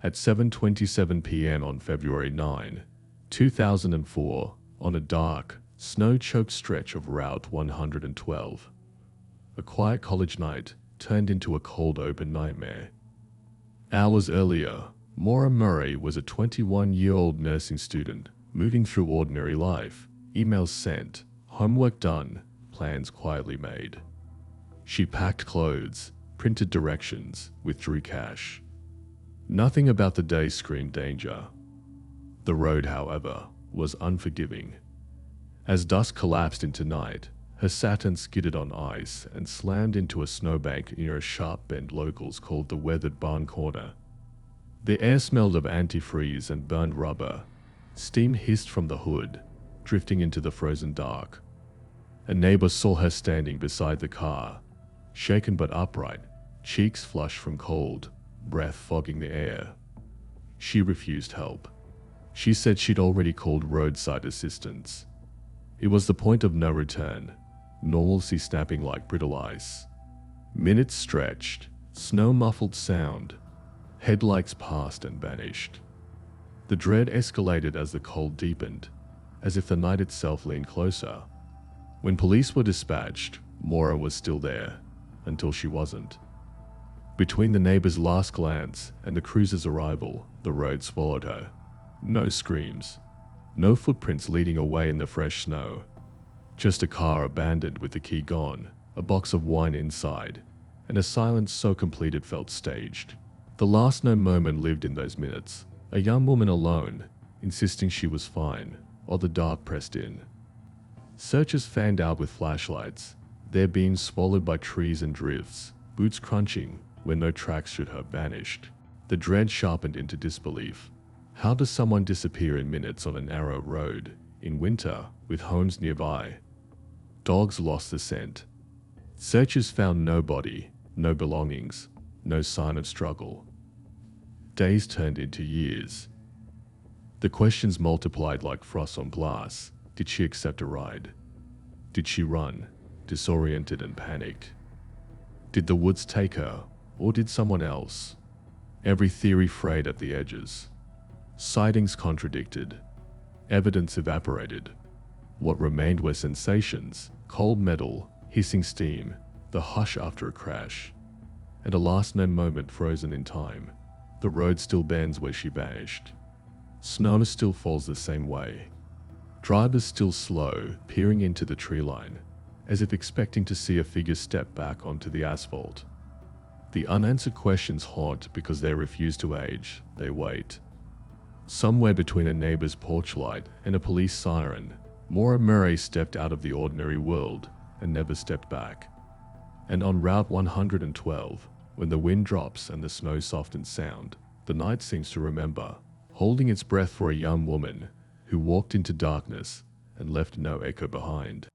At 7:27 p.m. on February 9, 2004, on a dark, snow-choked stretch of Route 112, a quiet college night turned into a cold open nightmare. Hours earlier, Maura Murray was a 21-year-old nursing student moving through ordinary life, emails sent, homework done, plans quietly made. She packed clothes, printed directions, withdrew cash. Nothing about the day screamed danger. The road, however, was unforgiving. As dusk collapsed into night, her Saturn skidded on ice and slammed into a snowbank near a sharp bend locals called the Weathered Barn Corner. The air smelled of antifreeze and burned rubber. Steam hissed from the hood, drifting into the frozen dark. A neighbor saw her standing beside the car, shaken but upright, cheeks flushed from cold, breath fogging the air. She refused help. She said she'd already called roadside assistance. It was the point of no return, normalcy snapping like brittle ice. Minutes stretched, snow-muffled sound. Headlights passed and vanished. The dread escalated as the cold deepened, as if the night itself leaned closer. When police were dispatched, Maura was still there, until she wasn't. Between the neighbor's last glance and the cruiser's arrival, the road swallowed her. No screams, no footprints leading away in the fresh snow. Just a car abandoned with the key gone, a box of wine inside, and a silence so complete it felt staged. The last known moment lived in those minutes, a young woman alone, insisting she was fine, while the dark pressed in. Searchers fanned out with flashlights, their beams swallowed by trees and drifts, boots crunching where no tracks should have vanished. The dread sharpened into disbelief. How does someone disappear in minutes on a narrow road, in winter, with homes nearby? Dogs lost the scent. Searchers found no body, no belongings, no sign of struggle. Days turned into years. The questions multiplied like frost on glass. Did she accept a ride? Did she run, disoriented and panicked? Did the woods take her, or did someone else? Every theory frayed at the edges. Sightings contradicted. Evidence evaporated. What remained were sensations, cold metal, hissing steam, the hush after a crash, and a last known moment frozen in time. The road still bends where she vanished. Snow still falls the same way. Drivers still slow, peering into the tree line, as if expecting to see a figure step back onto the asphalt. The unanswered questions haunt because they refuse to age, they wait. Somewhere between a neighbor's porch light and a police siren, Maura Murray stepped out of the ordinary world and never stepped back. And on Route 112, when the wind drops and the snow softens sound, the night seems to remember, holding its breath for a young woman who walked into darkness and left no echo behind.